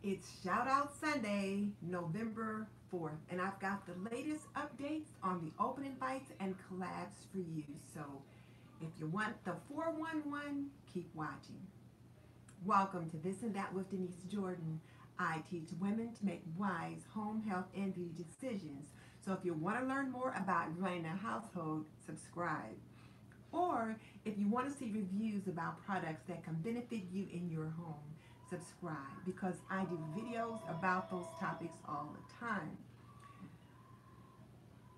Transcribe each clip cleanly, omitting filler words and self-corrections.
It's Shout Out Sunday, November 4th, and I've got the latest updates on the open invites and collabs for you. So if you want the 411, keep watching. Welcome to This and That with Denise Jordan. I teach women to make wise home, health, and beauty decisions. So if you want to learn more about running a household, subscribe. Or if you want to see reviews about products that can benefit you in your home, subscribe, because I do videos about those topics all the time.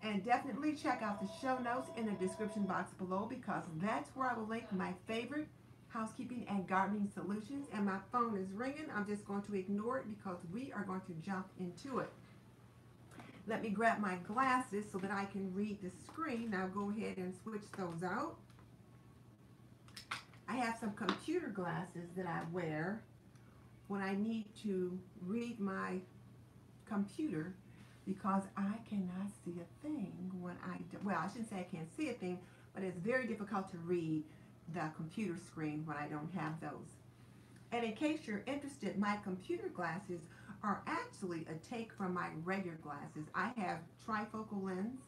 And definitely check out the show notes in the description box below, because that's where I will link my favorite housekeeping and gardening solutions. And my phone is ringing. I'm just going to ignore it because we are going to jump into it. Let me grab my glasses so that I can read the screen. Now go ahead and switch those out. I have some computer glasses that I wear when I need to read my computer, because I cannot see a thing when well, I shouldn't say I can't see a thing, but it's very difficult to read the computer screen when I don't have those. And in case you're interested, my computer glasses are actually a take from my regular glasses. I have trifocal lens,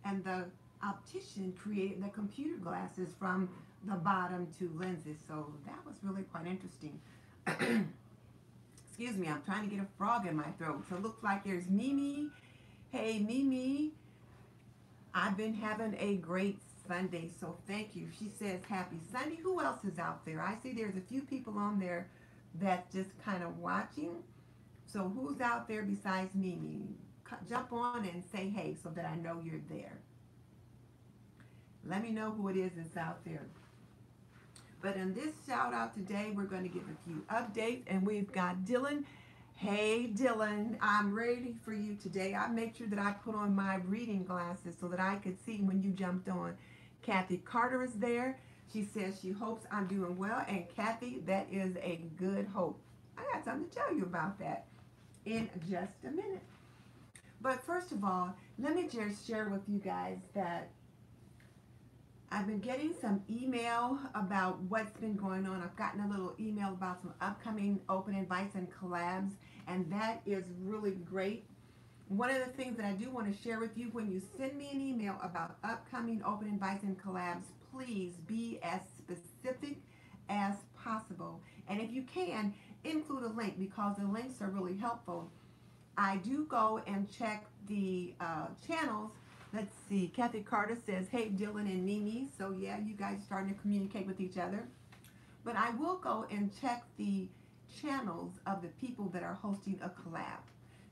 and the optician created the computer glasses from the bottom two lenses, so that was really quite interesting. Excuse me, I'm trying to get a frog in my throat. So it looks like there's Mimi. Hey Mimi, I've been having a great Sunday, so thank you. She says happy Sunday. Who else is out there? I see there's a few people on there that's just kind of watching. So who's out there besides Mimi? Jump on and say hey so that I know you're there. Let me know who it is that's out there. But in this shout out today, we're going to give a few updates, and we've got Dylan. Hey Dylan, I'm ready for you today. I made sure that I put on my reading glasses so that I could see when you jumped on. Kathy Carter is there. She says she hopes I'm doing well, and Kathy, that is a good hope. I got something to tell you about that in just a minute. But first of all, let me just share with you guys that I've been getting some email about what's been going on. I've gotten a little email about some upcoming open invites and collabs, and that is really great. One of the things that I do want to share with you, when you send me an email about upcoming open invites and collabs, please be as specific as possible. And if you can, include a link, because the links are really helpful. I do go and check the channels. Let's see, Kathy Carter says, hey Dylan and Mimi. So yeah, you guys are starting to communicate with each other. But I will go and check the channels of the people that are hosting a collab.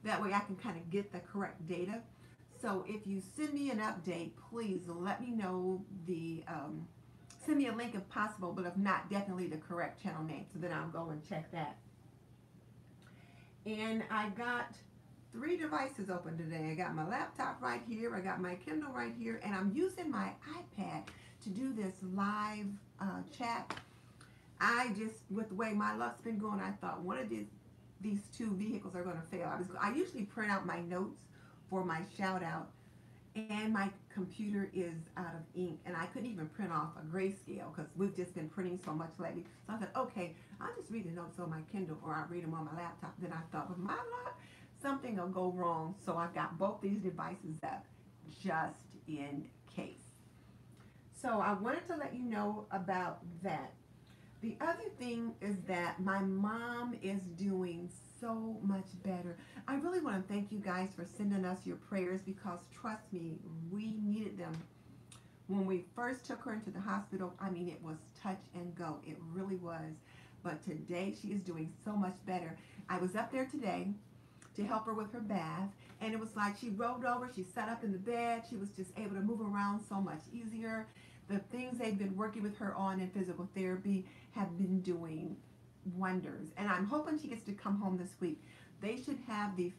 That way I can kind of get the correct data. So if you send me an update, please let me know send me a link if possible, but if not, definitely the correct channel name, so then I'll go and check that. And I got 3 devices open today. I got my laptop right here, I got my Kindle right here, and I'm using my iPad to do this live chat. With the way my luck's been going, I thought one of these 2 vehicles are going to fail. I usually print out my notes for my shout out, and my computer is out of ink, and I couldn't even print off a grayscale because we've just been printing so much lately. So I thought, okay, I'll just read the notes on my Kindle, or I'll read them on my laptop. Then I thought, with my luck, something will go wrong. So I've got both these devices up just in case. So I wanted to let you know about that. The other thing is that my mom is doing so much better. I really want to thank you guys for sending us your prayers, because trust me, we needed them. When we first took her into the hospital, I mean, it was touch and go. It really was. But today she is doing so much better. I was up there today to help her with her bath, and it was like she rolled over, she sat up in the bed, she was just able to move around so much easier. The things they've been working with her on in physical therapy have been doing wonders, and I'm hoping she gets to come home this week. They should have the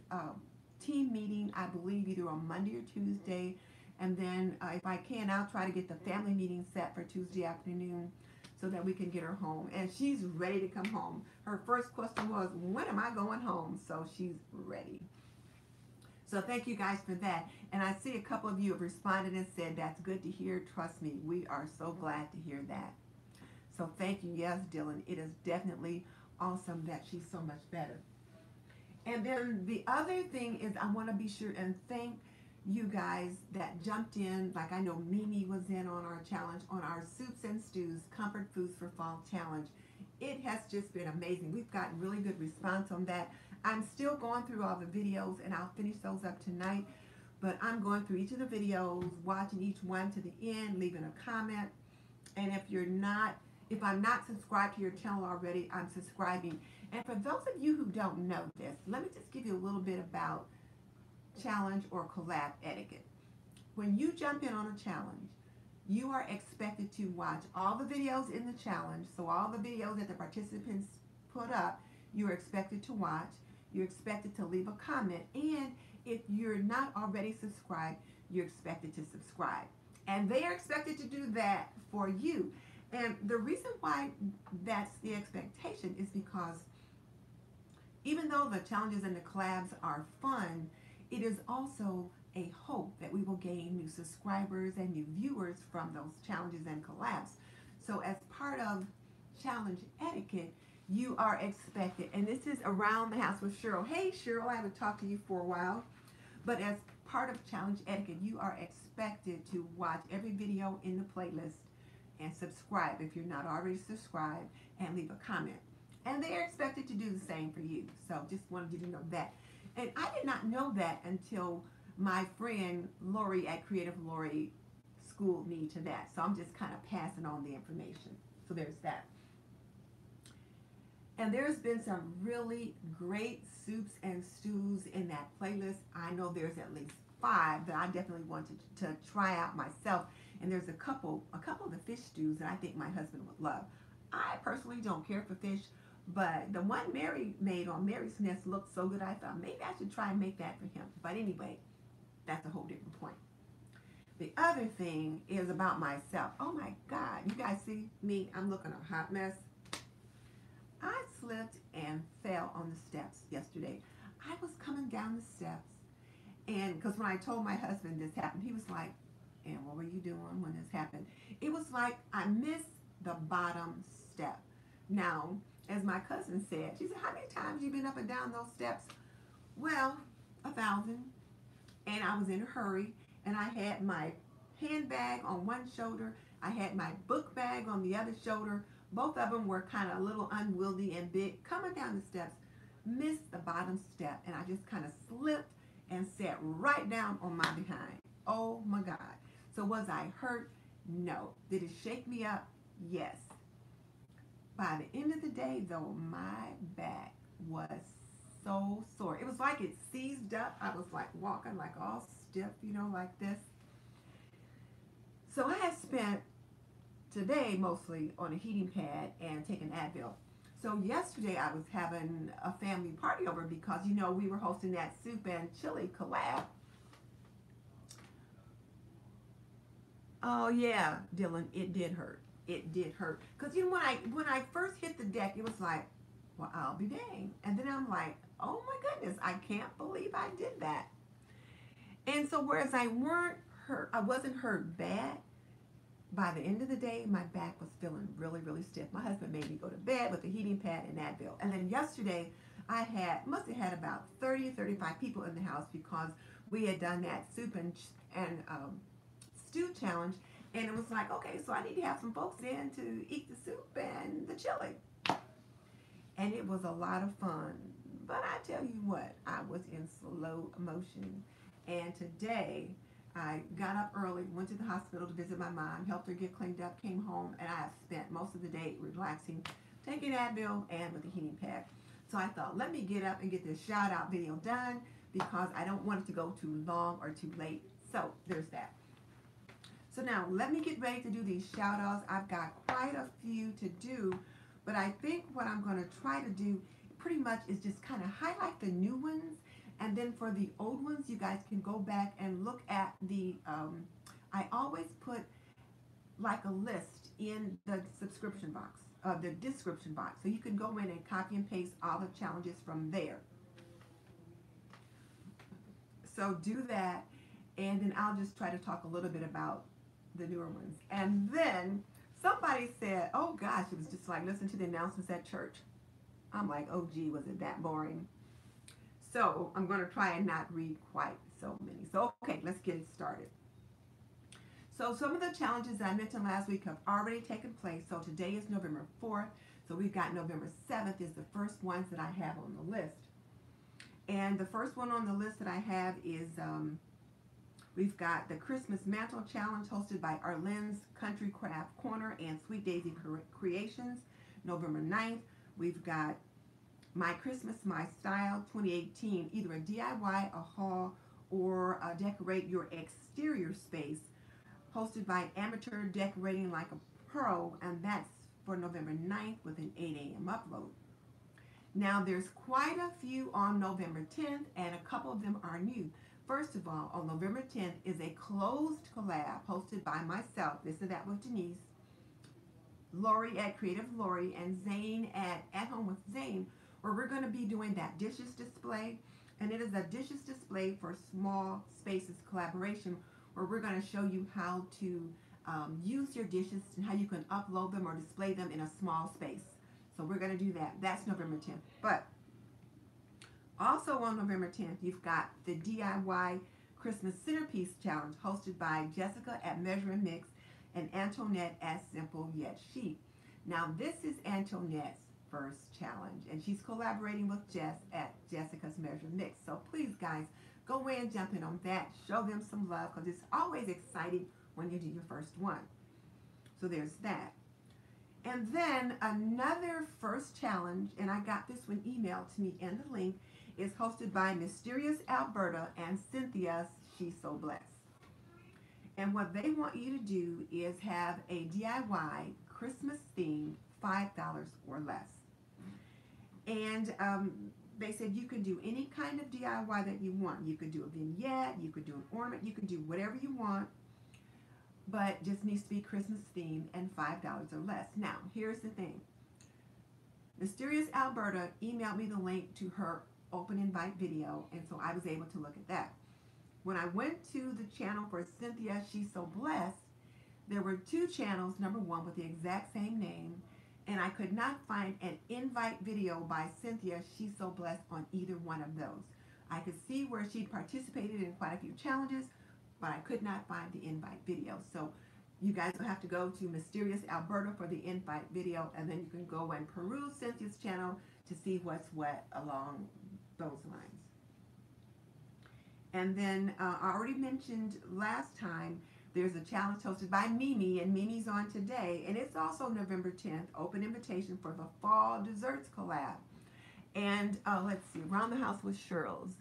team meeting, I believe, either on Monday or Tuesday, and then if I can, I'll try to get the family meeting set for Tuesday afternoon so that we can get her home. And she's ready to come home. Her first question was, when am I going home? So she's ready. So thank you guys for that. And I see a couple of you have responded and said, that's good to hear. Trust me, we are so glad to hear that. So thank you. Yes, Dylan, it is definitely awesome that she's so much better. And then the other thing is I want to be sure and thank you guys that jumped in. Like I know Mimi was in on our challenge, on our Soups and Stews Comfort Foods for Fall challenge. It has just been amazing. We've gotten really good response on that. I'm still going through all the videos and I'll finish those up tonight. But I'm going through each of the videos, watching each one to the end, leaving a comment. And if I'm not subscribed to your channel already, I'm subscribing. And for those of you who don't know this, let me just give you a little bit about challenge or collab etiquette. When you jump in on a challenge, you are expected to watch all the videos in the challenge. So all the videos that the participants put up, you're expected to watch. You're expected to leave a comment. And if you're not already subscribed, you're expected to subscribe. And they are expected to do that for you. And the reason why that's the expectation is because even though the challenges and the collabs are fun, it is also a hope that we will gain new subscribers and new viewers from those challenges and collabs. So as part of challenge etiquette, you are expected, and this is around the house with Cheryl. Hey Cheryl, I haven't talked to you for a while, but as part of challenge etiquette, you are expected to watch every video in the playlist and subscribe if you're not already subscribed, and leave a comment. And they're expected to do the same for you. So just wanted you to know that. And I did not know that until my friend Lauri at Creative Lauri schooled me to that. So I'm just kind of passing on the information. So there's that. And there's been some really great soups and stews in that playlist. I know there's at least 5 that I definitely wanted to try out myself. And there's a couple of the fish stews that I think my husband would love. I personally don't care for fish, but the one Mary made on Mary's Nest looked so good I thought maybe I should try and make that for him. But anyway, that's a whole different point. The other thing is about myself. Oh my God, you guys see me? I'm looking a hot mess. I slipped and fell on the steps yesterday. I was coming down the steps, and because when I told my husband this happened, he was like, and what were you doing when this happened? It was like I missed the bottom step. Now, as my cousin said, she said, how many times you been up and down those steps? Well, 1,000. And I was in a hurry, and I had my handbag on one shoulder. I had my book bag on the other shoulder. Both of them were kind of a little unwieldy and big. Coming down the steps, missed the bottom step, and I just kind of slipped and sat right down on my behind. Oh my God. So was I hurt? No. Did it shake me up? Yes. By the end of the day, though, my back was so sore. It was like it seized up. I was like walking like all stiff, you know, like this. So I had spent today mostly on a heating pad and taking Advil. So yesterday I was having a family party over because, you know, we were hosting that soup and chili collab. Oh yeah, Dylan, it did hurt. It did hurt. Because, you know, when I first hit the deck, it was like, well, I'll be dang. And then I'm like, oh my goodness, I can't believe I did that. And so whereas I wasn't hurt bad, by the end of the day, my back was feeling really, really stiff. My husband made me go to bed with a heating pad and Advil. And then yesterday, I must have had about 30, 35 people in the house because we had done that soup and stew challenge. And it was like, okay, so I need to have some folks in to eat the soup and the chili. And it was a lot of fun. But I tell you what, I was in slow motion. And today, I got up early, went to the hospital to visit my mom, helped her get cleaned up, came home, and I have spent most of the day relaxing, taking Advil and with the heating pad. So I thought, let me get up and get this shout out video done because I don't want it to go too long or too late. So there's that. So now let me get ready to do these shout outs. I've got quite a few to do, but I think what I'm going to try to do pretty much is just kind of highlight the new ones. And then for the old ones, you guys can go back and look at the, I always put like a list in the subscription box, the description box. So you can go in and copy and paste all the challenges from there. So do that. And then I'll just try to talk a little bit about the newer ones. And then somebody said, oh gosh, it was just like listen to the announcements at church. I'm like, oh gee, was it that boring? So I'm going to try and not read quite so many. So, okay, let's get it started. So some of the challenges that I mentioned last week have already taken place. So today is November 4th. So we've got November 7th is the first ones that I have on the list. And the first one on the list that I have is we've got the Christmas Mantle Challenge hosted by Arlynn's Country Craft Corner and Sweet Daisy Creations, November 9th. We've got My Christmas, My Style 2018, either a DIY, a haul, or decorate your exterior space, hosted by Amateur Decorating Like a Pro, and that's for November 9th with an 8 a.m. upload. Now, there's quite a few on November 10th, and a couple of them are new. First of all, on November 10th is a closed collab hosted by myself, this and that with Denise, Lauri at Creative Lauri, and Zane at Home with Zane, where we're going to be doing that dishes display. And it is a dishes display for small spaces collaboration, where we're going to show you how to use your dishes and how you can upload them or display them in a small space. So we're going to do that. That's November 10th. But also on November 10th, you've got the DIY Christmas Centerpiece Challenge hosted by Jessica at Measure and Mix and Antoinette at Simple Yet Chic. Now this is Antoinette's first challenge, and she's collaborating with Jess at Jessica's Measure and Mix. So please, guys, go away and jump in on that. Show them some love, because it's always exciting when you do your first one. So there's that. And then another first challenge, and I got this one emailed to me in the link, is hosted by Mysterious Alberta and Cynthia Shesobless. And what they want you to do is have a DIY Christmas themed $5 or less. And they said you can do any kind of DIY that you want. You could do a vignette, you could do an ornament, you can do whatever you want, but just needs to be Christmas themed and $5 or less. Now, here's the thing. Mysterious Alberta emailed me the link to her open invite video, and so I was able to look at that. When I went to the channel for Cynthia Shesobless, there were two channels, number one, with the exact same name, and I could not find an invite video by Cynthia Shesobless on either one of those. I could see where she participated in quite a few challenges, but I could not find the invite video. So you guys will have to go to Mysterious Alberta for the invite video, and then you can go and peruse Cynthia's channel to see what's what along those lines. And then I already mentioned last time, there's a challenge hosted by Mimi, and Mimi's on today, and it's also November 10th, open invitation for the Fall Desserts Collab. And let's see, Around the House with Cheryl's.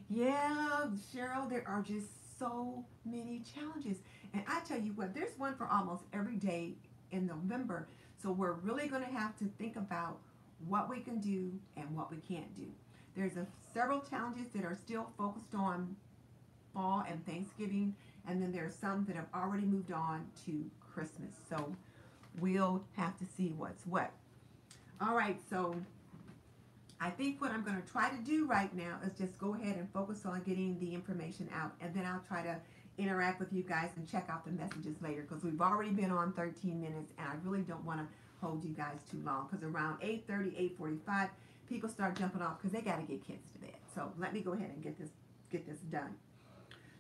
Yeah, Cheryl, there are just so many challenges. And I tell you what, there's one for almost every day in November. So we're really going to have to think about what we can do and what we can't do. There's several challenges that are still focused on fall and Thanksgiving, and then there are some that have already moved on to Christmas. So we'll have to see what's what. All right, so I think what I'm going to try to do right now is just go ahead and focus on getting the information out, and then I'll try to interact with you guys and check out the messages later, because we've already been on 13 minutes, and I really don't want to hold you guys too long, because around 8:30, 8:45, people start jumping off because they got to get kids to bed. So let me go ahead and get this done.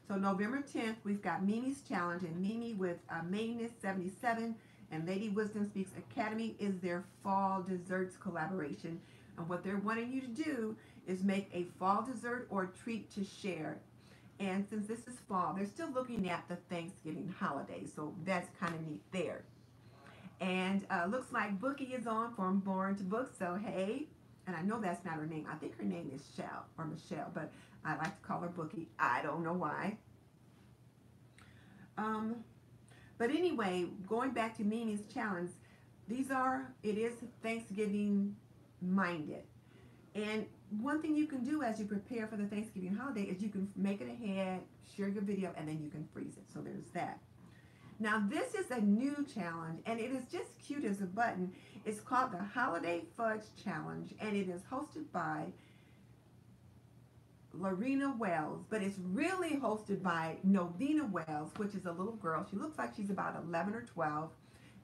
So November 10th, we've got Mimi's Challenge, and Mimi with Mainness 77 and Lady Wisdom Speaks Academy is their fall desserts collaboration. And what they're wanting you to do is make a fall dessert or treat to share. And since this is fall, they're still looking at the Thanksgiving holiday, so that's kind of neat there. And looks like Bookie is on from Born to Book, so hey. And I know that's not her name. I think her name is Shell or Michelle, but I like to call her Bookie. I don't know why. But anyway, going back to Mimi's Challenge, it is Thanksgiving minded. And one thing you can do as you prepare for the Thanksgiving holiday is you can make it ahead, share your video, and then you can freeze it. So there's that. Now this is a new challenge, and it is just cute as a button. It's called the Holiday Fudge Challenge, and it is hosted by Lorena Wells, but it's really hosted by Novena Wells, which is a little girl. She looks like she's about 11 or 12,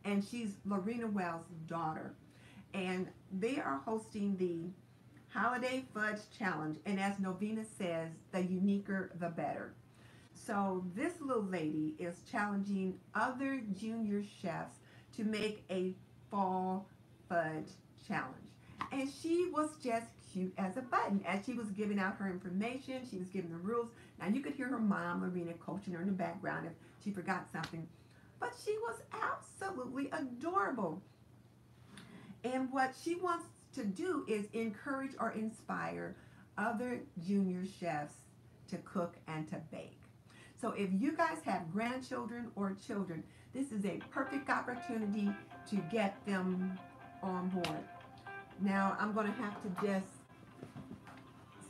and she's Lorena Wells' daughter. And they are hosting the Holiday Fudge Challenge. And as Novena says, the uniquer, the better. So this little lady is challenging other junior chefs to make a fall fudge challenge. And she was just cute as a button. As she was giving out her information, she was giving the rules. Now you could hear her mom, Lorena, coaching her in the background if she forgot something. But she was absolutely adorable. And what she wants to do is encourage or inspire other junior chefs to cook and to bake. So if you guys have grandchildren or children, this is a perfect opportunity to get them on board. Now I'm going to have to just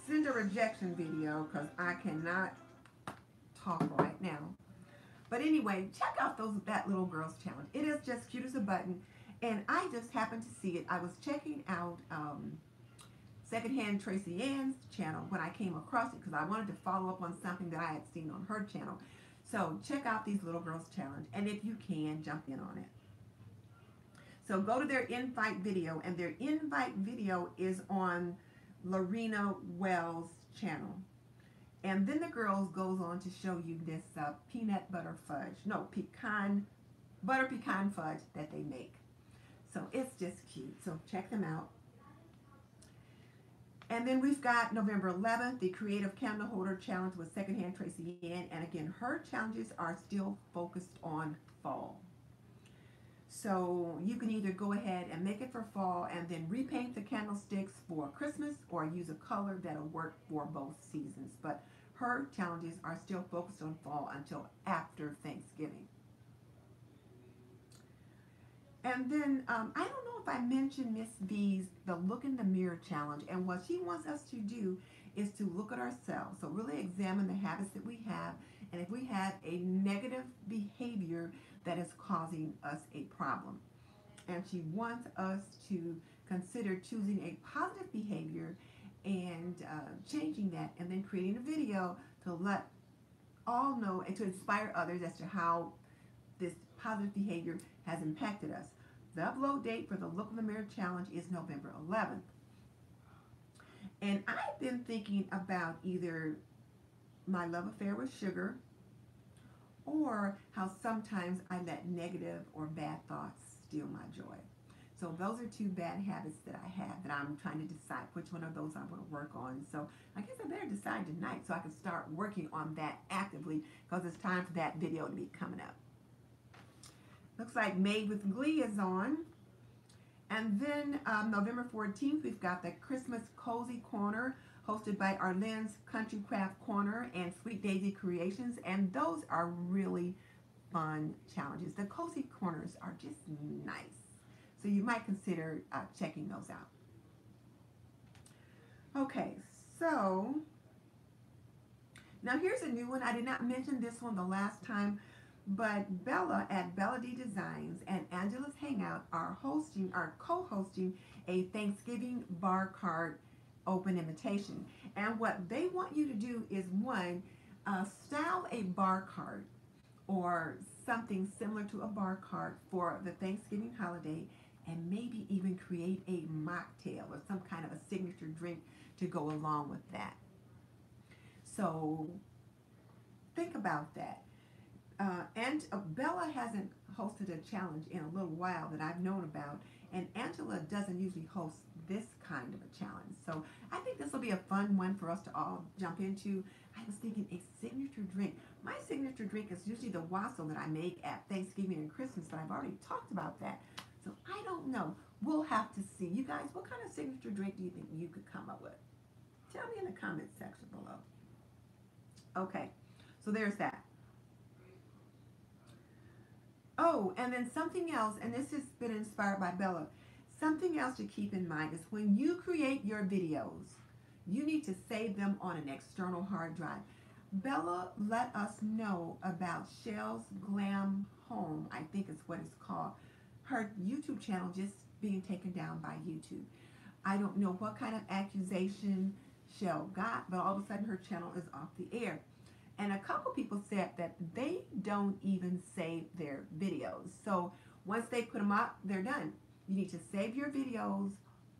send a rejection video because I cannot talk right now. But anyway, check out that little girl's challenge. It is just cute as a button. And I just happened to see it. I was checking out Secondhand Tracy Ann's channel when I came across it because I wanted to follow up on something that I had seen on her channel. So check out these little girls challenge, and if you can, jump in on it. So go to their invite video, and their invite video is on Lorena Wells' channel. And then the girls goes on to show you this peanut butter fudge, no, butter pecan fudge that they make. So it's just cute. So check them out. And then we've got November 11th, the Creative Candle Holder Challenge with Secondhand Tracy Ann. And again, her challenges are still focused on fall. So you can either go ahead and make it for fall and then repaint the candlesticks for Christmas, or use a color that'll work for both seasons. But her challenges are still focused on fall until after Thanksgiving. And then, I don't know if I mentioned Miss V's the Look in the Mirror Challenge. And what she wants us to do is to look at ourselves. So really examine the habits that we have. And if we have a negative behavior that is causing us a problem. And she wants us to consider choosing a positive behavior and changing that. And then creating a video to let all know and to inspire others as to how this positive behavior has impacted us. The upload date for the Look in the Mirror Challenge is November 11th. And I've been thinking about either my love affair with sugar, or how sometimes I let negative or bad thoughts steal my joy. So those are two bad habits that I have that I'm trying to decide which one of those I want to work on. So I guess I better decide tonight so I can start working on that actively, because it's time for that video to be coming up. Looks like Made with Glee is on. And then November 14th, we've got the Christmas Cozy Corner hosted by Arlynn's Country Craft Corner and Sweet Daisy Creations. And those are really fun challenges. The Cozy Corners are just nice. So you might consider checking those out. Okay, so now here's a new one. I did not mention this one the last time, but Bella at Bella D Designs and Angela's Hangout are co-hosting a Thanksgiving bar card open invitation. And what they want you to do is, one, style a bar card or something similar to a bar card for the Thanksgiving holiday, and maybe even create a mocktail or some kind of a signature drink to go along with that. So think about that. And Bella hasn't hosted a challenge in a little while that I've known about, and Angela doesn't usually host this kind of a challenge. So I think this will be a fun one for us to all jump into. I was thinking a signature drink. My signature drink is usually the wassail that I make at Thanksgiving and Christmas, but I've already talked about that. So I don't know. We'll have to see. You guys, what kind of signature drink do you think you could come up with? Tell me in the comments section below. Okay, so there's that. Oh, and then something else, and this has been inspired by Bella. Something else to keep in mind is when you create your videos, you need to save them on an external hard drive. Bella let us know about Shell's Glam Home, I think is what it's called. Her YouTube channel just being taken down by YouTube. I don't know what kind of accusation Shell got, but all of a sudden her channel is off the air. And a couple people said that they don't even save their videos. So once they put them up, they're done. You need to save your videos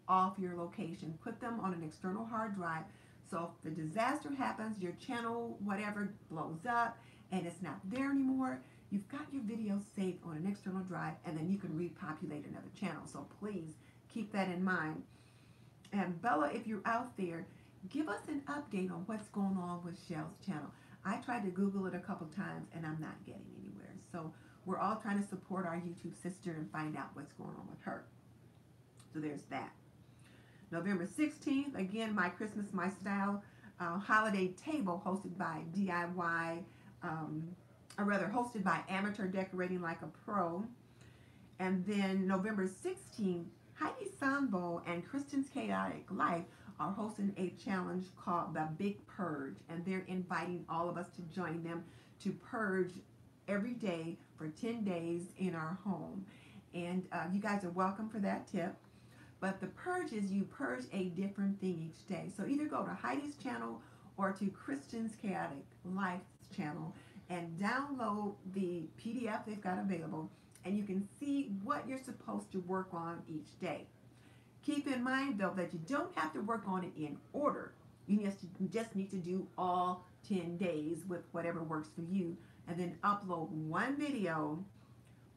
off your location. Put them on an external hard drive. So if the disaster happens, your channel, whatever, blows up and it's not there anymore, you've got your videos saved on an external drive, and then you can repopulate another channel. So please keep that in mind. And Bella, if you're out there, give us an update on what's going on with Shell's channel. I tried to Google it a couple times and I'm not getting anywhere. So we're all trying to support our YouTube sister and find out what's going on with her. So there's that. November 16th, again, my Christmas, My Style holiday table hosted by DIY, or rather hosted by Amateur Decorating Like a Pro. And then November 16th, Heidi Sambo and Kristen's Chaotic Life are hosting a challenge called The Big Purge, and they're inviting all of us to join them to purge every day for 10 days in our home. And you guys are welcome for that tip. But the purge is you purge a different thing each day. So either go to Heidi's channel or to Kristen's Chaotic Life's channel and download the PDF they've got available, and you can see what you're supposed to work on each day. Keep in mind, though, that you don't have to work on it in order. You just need to do all 10 days with whatever works for you, and then upload one video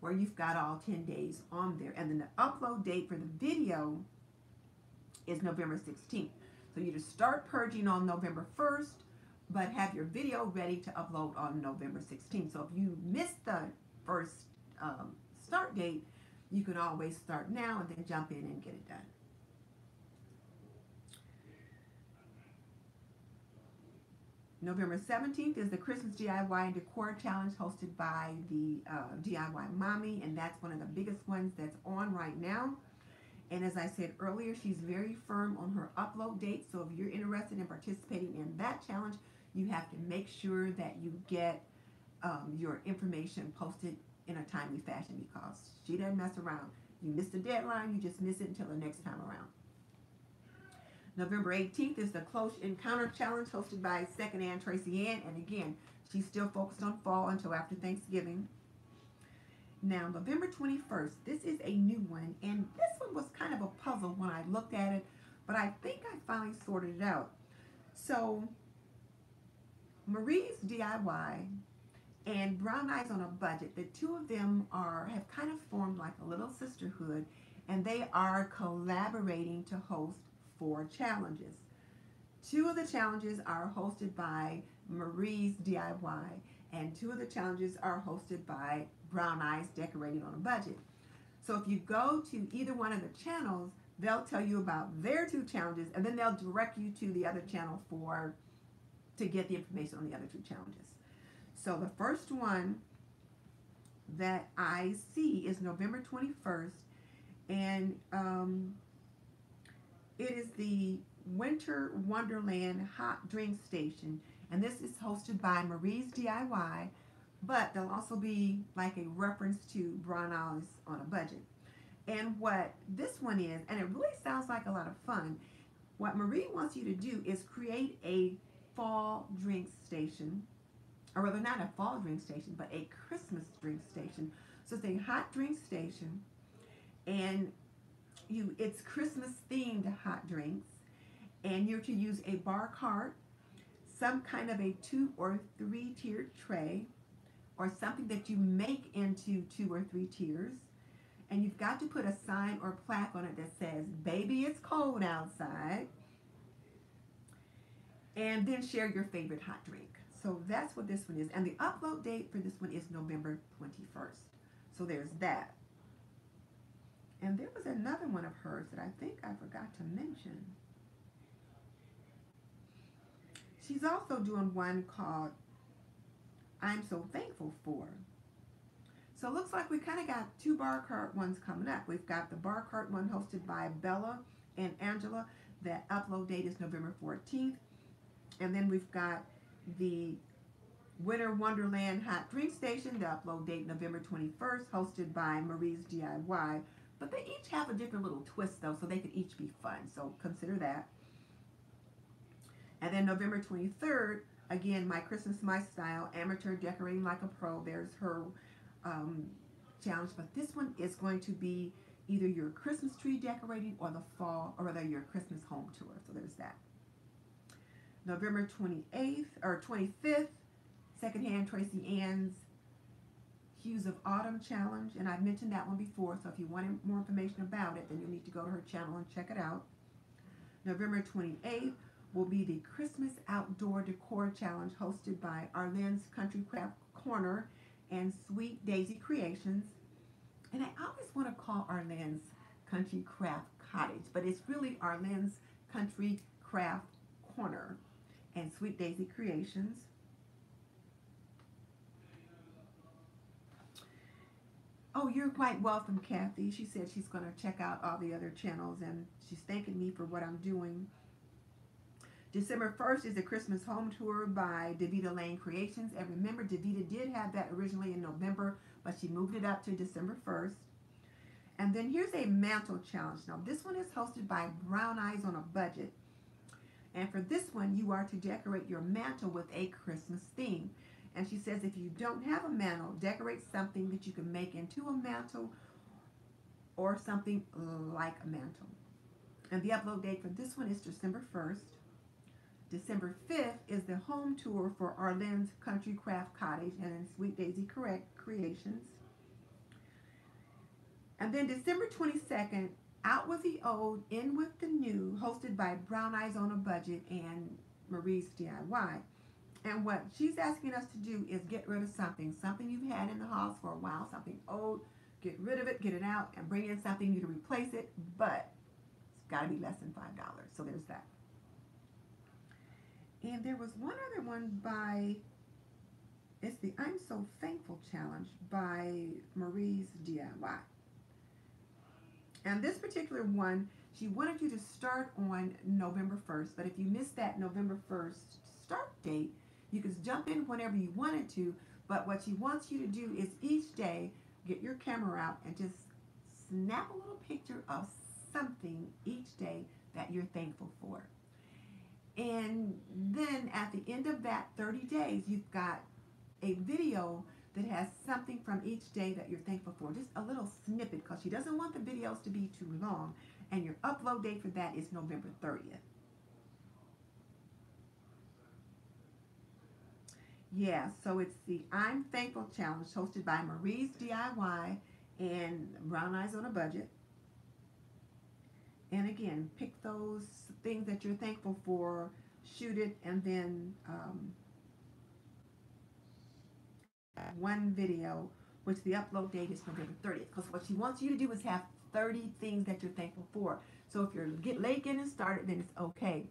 where you've got all 10 days on there. And then the upload date for the video is November 16th. So you just start purging on November 1st, but have your video ready to upload on November 16th. So if you missed the first start date, you can always start now and then jump in and get it done. November 17th is the Christmas DIY and Decor Challenge hosted by the DIY Mommy, and that's one of the biggest ones that's on right now. And as I said earlier, she's very firm on her upload date, so if you're interested in participating in that challenge, you have to make sure that you get your information posted in a timely fashion, because she doesn't mess around. You miss the deadline, you just miss it until the next time around. November 18th is the Close Encounter Challenge hosted by Second Ann Tracy Ann, and again, she's still focused on fall until after Thanksgiving. Now, November 21st, this is a new one, and this one was kind of a puzzle when I looked at it, but I think I finally sorted it out. So, Marie's DIY and Brown Eyes on a Budget, the two of them have kind of formed like a little sisterhood, and they are collaborating to host 4 challenges. 2 of the challenges are hosted by Marie's DIY, and 2 of the challenges are hosted by Brown Eyes Decorating on a Budget. So if you go to either one of the channels, they'll tell you about their 2 challenges, and then they'll direct you to the other channel to get the information on the other 2 challenges. So the first one that I see is November 21st, and it is the Winter Wonderland Hot Drink Station, and this is hosted by Marie's DIY, but there'll also be like a reference to Brown Eyes on a Budget. And what this one is, and it really sounds like a lot of fun, what Marie wants you to do is create a fall drink station, or rather not a fall drink station, but a Christmas drink station. So it's a hot drink station, and it's Christmas themed hot drinks, and you're to use a bar cart, some kind of a 2 or 3 tiered tray, or something that you make into 2 or 3 tiers, and you've got to put a sign or plaque on it that says, "Baby, it's cold outside," and then share your favorite hot drink. So that's what this one is, and the upload date for this one is November 21st. So there's that. And there was another one of hers that I think I forgot to mention. She's also doing one called I'm So Thankful For. So it looks like we kind of got 2 bar cart ones coming up. We've got the bar cart one hosted by Bella and Angela. That upload date is November 14th. And then we've got the Winter Wonderland Hot Drink Station, the upload date November 21st, hosted by Marie's DIY. But they each have a different little twist, though, so they could each be fun. So consider that. And then November 23rd, again, My Christmas, My Style, Amateur Decorating Like a Pro. There's her challenge. But this one is going to be either your Christmas tree decorating or the fall, or rather your Christmas home tour. So there's that. November 28th or 25th, Secondhand Tracy Ann's Hues of Autumn Challenge. And I've mentioned that one before, so if you want more information about it, then you'll need to go to her channel and check it out. November 28th will be the Christmas Outdoor Decor Challenge hosted by Arlynn's Country Craft Corner and Sweet Daisy Creations. And I always want to call Arlynn's Country Craft Cottage, but it's really Arlynn's Country Craft Corner and Sweet Daisy Creations. Oh, you're quite welcome, Kathy. She said she's going to check out all the other channels, and she's thanking me for what I'm doing. December 1st is the Christmas Home Tour by Davita Lane Creations. And remember, Davita did have that originally in November, but she moved it up to December 1st. And then here's a Mantle Challenge. Now, this one is hosted by Brown Eyes on a Budget. And for this one, you are to decorate your mantle with a Christmas theme. And she says if you don't have a mantle, decorate something that you can make into a mantle or something like a mantle. And the upload date for this one is December 1st. December 5th is the home tour for Arlynn's Country Craft Cottage and then Sweet Daisy Creations. And then December 22nd, Out with the Old, In with the New, hosted by Brown Eyes on a Budget and Marie's DIY. And what she's asking us to do is get rid of something you've had in the house for a while, something old, get rid of it, get it out, and bring in something new to replace it, but it's got to be less than $5. So there's that. And there was one other one by, it's the I'm So Thankful Challenge by Marie's DIY. And this particular one, she wanted you to start on November 1st, but if you missed that November 1st start date, you can jump in whenever you wanted to, but what she wants you to do is each day get your camera out and just snap a little picture of something each day that you're thankful for. And then at the end of that 30 days, you've got a video that has something from each day that you're thankful for. Just a little snippet, because she doesn't want the videos to be too long. And your upload date for that is November 30th. Yeah, so it's the I'm Thankful Challenge hosted by Marie's DIY and Brown Eyes on a Budget. And again, pick those things that you're thankful for, shoot it, and then one video, which the upload date is November 30th. Because what she wants you to do is have 30 things that you're thankful for. So if you're late getting started, then it's okay.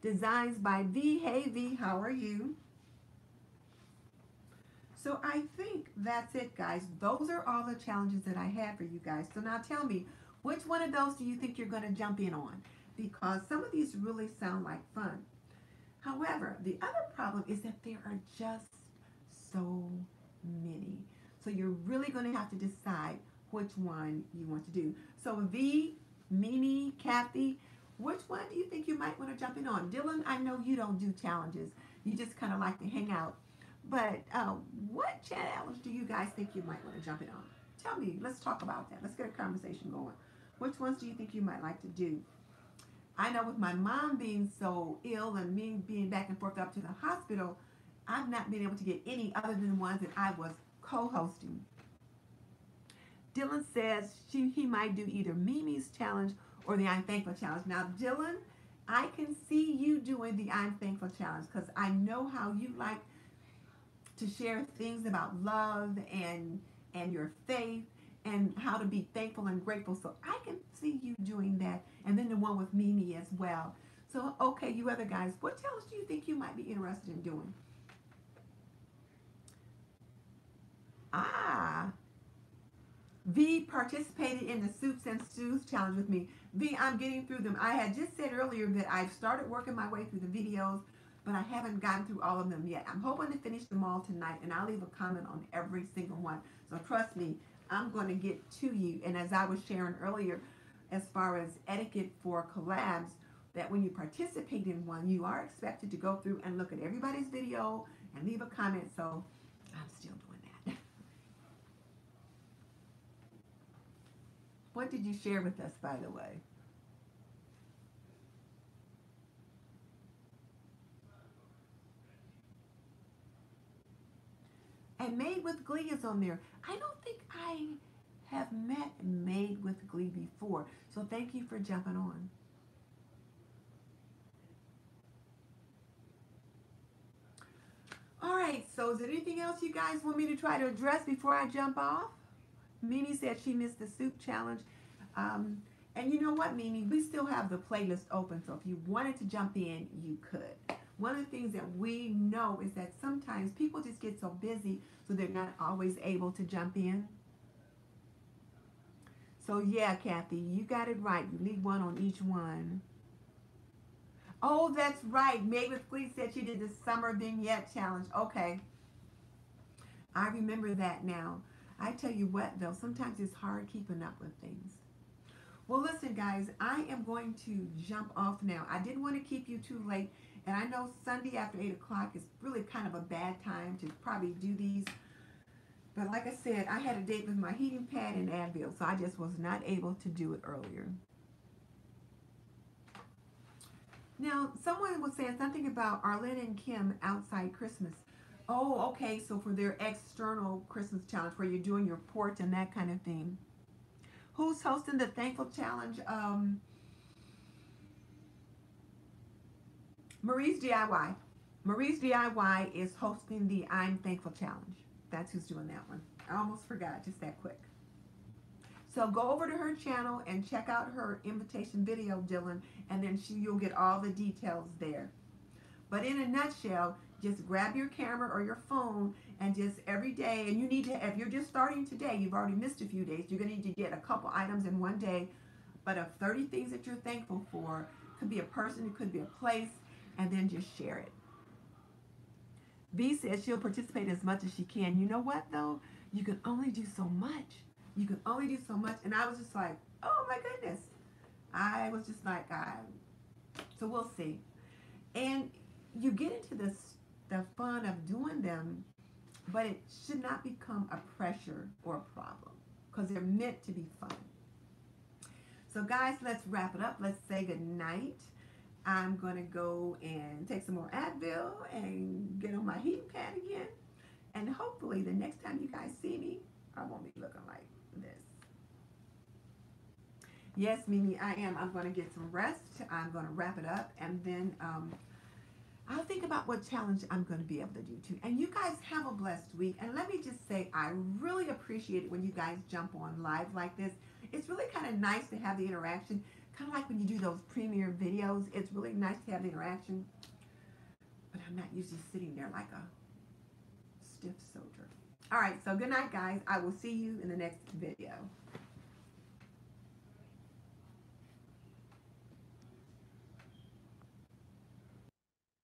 Designs by V. Hey V, how are you? So I think that's it, guys. Those are all the challenges that I had for you guys. So now tell me, which one of those do you think you're going to jump in on? Because some of these really sound like fun. However, the other problem is that there are just so many. So you're really going to have to decide which one you want to do. So V, Mimi, Kathy, which one do you think you might want to jump in on? Dylan, I know you don't do challenges. You just kind of like to hang out. But what challenge do you guys think you might want to jump in on? Tell me. Let's talk about that. Let's get a conversation going. Which ones do you think you might like to do? I know with my mom being so ill and me being back and forth up to the hospital, I've not been able to get any other than the ones that I was co-hosting. Dylan says he might do either Mimi's challenge or the I'm Thankful challenge. Now, Dylan, I can see you doing the I'm Thankful challenge because I know how you like to share things about love and your faith and how to be thankful and grateful. So I can see you doing that. And then the one with Mimi as well. So, okay, you other guys, what challenge do you think you might be interested in doing? V participated in the Soups and Stews challenge with me. V, I'm getting through them. I had just said earlier that I've started working my way through the videos, but I haven't gotten through all of them yet. I'm hoping to finish them all tonight, and I'll leave a comment on every single one. So trust me, I'm going to get to you. And as I was sharing earlier, as far as etiquette for collabs, that when you participate in one, you are expected to go through and look at everybody's video and leave a comment. So I'm still doing that. What did you share with us, by the way? And Made with Glee is on there. I don't think I have met Made with Glee before. So thank you for jumping on. All right, so is there anything else you guys want me to try to address before I jump off? Mimi said she missed the soup challenge. And you know what, Mimi? We still have the playlist open, so if you wanted to jump in, you could. One of the things that we know is that sometimes people just get so busy, so they're not always able to jump in. So yeah, Kathy, you got it right. You need one on each one. Oh, that's right. Made with Glee said she did the summer vignette challenge. Okay. I remember that now. I tell you what, though, sometimes it's hard keeping up with things. Well, listen, guys, I am going to jump off now. I didn't want to keep you too late, and I know Sunday after 8 o'clock is really kind of a bad time to probably do these. But like I said, I had a date with my heating pad and Advil, so I just was not able to do it earlier. Now, someone was saying something about Arlynn and Kim outside Christmas. Oh, okay, so for their external Christmas challenge where you're doing your porch and that kind of thing. Who's hosting the Thankful Challenge? Marie's DIY. Marie's DIY is hosting the I'm Thankful Challenge. That's who's doing that one. I almost forgot, just that quick. So go over to her channel and check out her invitation video, Dylan, and then you'll get all the details there. But in a nutshell, just grab your camera or your phone and just every day, and you need to, if you're just starting today, you've already missed a few days, you're going to need to get a couple items in one day, but of 30 things that you're thankful for. Could be a person, it could be a place, and then just share it. B says she'll participate as much as she can. You know what, though? You can only do so much. You can only do so much. And I was just like, oh, my goodness. I was just like, so we'll see. And you get into the fun of doing them, but it should not become a pressure or a problem because they're meant to be fun. So, guys, let's wrap it up. Let's say good night. I'm going to go and take some more Advil and get on my heating pad again. And hopefully the next time you guys see me, I won't be looking like this. Yes, Mimi, I am. I'm going to get some rest. I'm going to wrap it up. And then I'll think about what challenge I'm going to be able to do too. And you guys have a blessed week. And let me just say, I really appreciate it when you guys jump on live like this. It's really kind of nice to have the interaction. Kind of like when you do those premiere videos. It's really nice to have the interaction. But I'm not usually sitting there like a stiff soldier. All right, so good night, guys. I will see you in the next video.